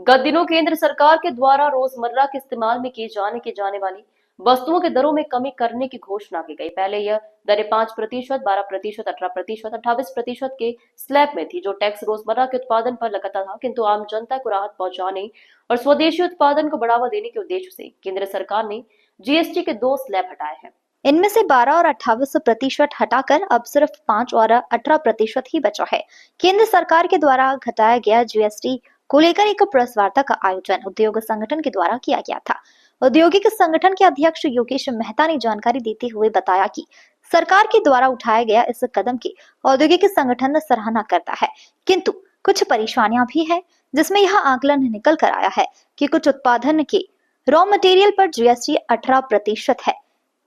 गत दिनों केंद्र सरकार के द्वारा रोजमर्रा के इस्तेमाल में की जाने वाली वस्तुओं के दरों में कमी करने की घोषणा की गई। पहले यह दरें 5%, 12%, 18%, 28% के स्लैब में थी, जो टैक्स रोजमर्रा के उत्पादन पर लगता था। किंतु आम जनता को राहत पहुंचाने और स्वदेशी उत्पादन को बढ़ावा देने के उद्देश्य से केंद्र सरकार ने जीएसटी के 2 स्लैब हटाए हैं। इनमें से 12 और 28% हटाकर अब सिर्फ 5 और 18% ही बचा है। केंद्र सरकार के द्वारा घटाया गया जीएसटी को लेकर एक प्रेस वार्ता का आयोजन उद्योग संगठन के द्वारा किया गया था। औद्योगिक संगठन के अध्यक्ष योगेश मेहता ने जानकारी देते हुए बताया कि सरकार के द्वारा उठाया गया इस कदम की औद्योगिक संगठन सराहना करता है, किंतु कुछ परेशानियां भी है, जिसमें यह आकलन निकल कर आया है कि कुछ उत्पादन के रॉ मटेरियल पर जीएसटी 18% है,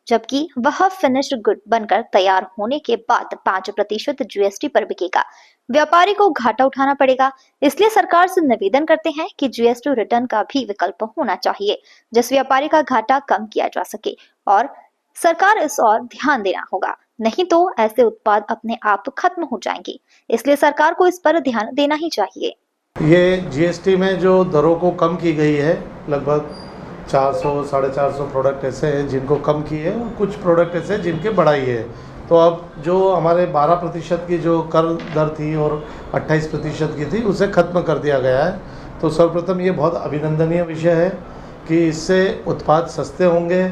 जबकि वह फिनिश्ड गुड बनकर तैयार होने के बाद 5% जीएसटी पर बिकेगा। व्यापारी को घाटा उठाना पड़ेगा। इसलिए सरकार से निवेदन करते हैं कि जीएसटी रिटर्न का भी विकल्प होना चाहिए, जिस व्यापारी का घाटा कम किया जा सके, और सरकार इस ओर ध्यान देना होगा, नहीं तो ऐसे उत्पाद अपने आप खत्म हो जाएंगे। इसलिए सरकार को इस पर ध्यान देना ही चाहिए। ये जीएसटी में जो दरों को कम की गई है, लगभग 400 साढ़े 400 प्रोडक्ट ऐसे हैं जिनको कम की है और कुछ प्रोडक्ट ऐसे जिनके बढ़ाई है। तो अब जो हमारे 12% की जो कर दर थी और 28% की थी, उसे ख़त्म कर दिया गया है। तो सर्वप्रथम ये बहुत अभिनंदनीय विषय है कि इससे उत्पाद सस्ते होंगे,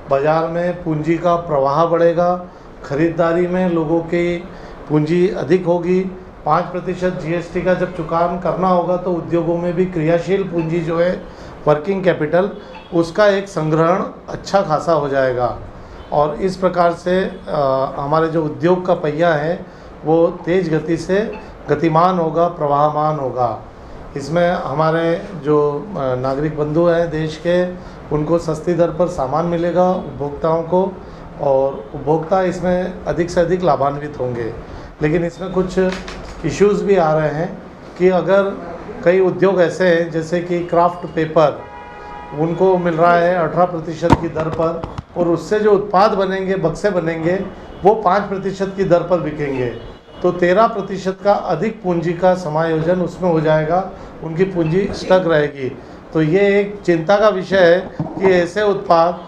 बाज़ार में पूंजी का प्रवाह बढ़ेगा, ख़रीदारी में लोगों की पूंजी अधिक होगी। 5% जीएसटी का जब चुकान करना होगा तो उद्योगों में भी क्रियाशील पूंजी जो है, वर्किंग कैपिटल, उसका एक संग्रहण अच्छा खासा हो जाएगा और इस प्रकार से हमारे जो उद्योग का पहिया है वो तेज़ गति से गतिमान होगा, प्रवाहमान होगा। इसमें हमारे जो नागरिक बंधु हैं देश के, उनको सस्ती दर पर सामान मिलेगा उपभोक्ताओं को, और उपभोक्ता इसमें अधिक से अधिक लाभान्वित होंगे। लेकिन इसमें कुछ इश्यूज़ भी आ रहे हैं कि अगर कई उद्योग ऐसे हैं जैसे कि क्राफ्ट पेपर, उनको मिल रहा है 18% की दर पर, और उससे जो उत्पाद बनेंगे, बक्से बनेंगे, वो 5% की दर पर बिकेंगे। तो 13% का अधिक पूंजी का समायोजन उसमें हो जाएगा, उनकी पूंजी स्टक रहेगी। तो ये एक चिंता का विषय है कि ऐसे उत्पाद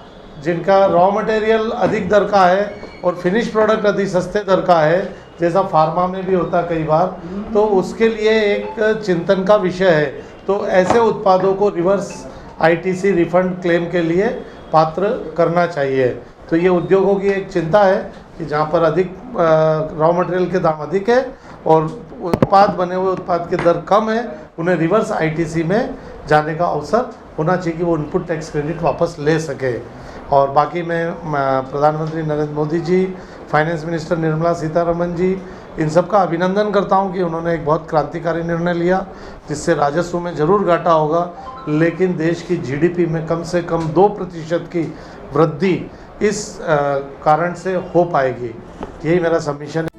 जिनका रॉ मटेरियल अधिक दर का है और फिनिश प्रोडक्ट अधिक सस्ते दर का है, जैसा फार्मा में भी होता कई बार, तो उसके लिए एक चिंतन का विषय है। तो ऐसे उत्पादों को रिवर्स आईटीसी रिफंड क्लेम के लिए पात्र करना चाहिए। तो ये उद्योगों की एक चिंता है कि जहाँ पर अधिक रॉ मटेरियल के दाम अधिक है और उत्पाद बने हुए उत्पाद की दर कम है, उन्हें रिवर्स आईटीसी में जाने का अवसर होना चाहिए कि वो इनपुट टैक्स क्रेडिट वापस ले सके। और बाकी मैं प्रधानमंत्री नरेंद्र मोदी जी, फाइनेंस मिनिस्टर निर्मला सीतारमण जी, इन सब का अभिनंदन करता हूं कि उन्होंने एक बहुत क्रांतिकारी निर्णय लिया, जिससे राजस्व में ज़रूर घाटा होगा, लेकिन देश की जीडीपी में कम से कम 2% की वृद्धि इस कारण से हो पाएगी। यही मेरा सबमिशन है।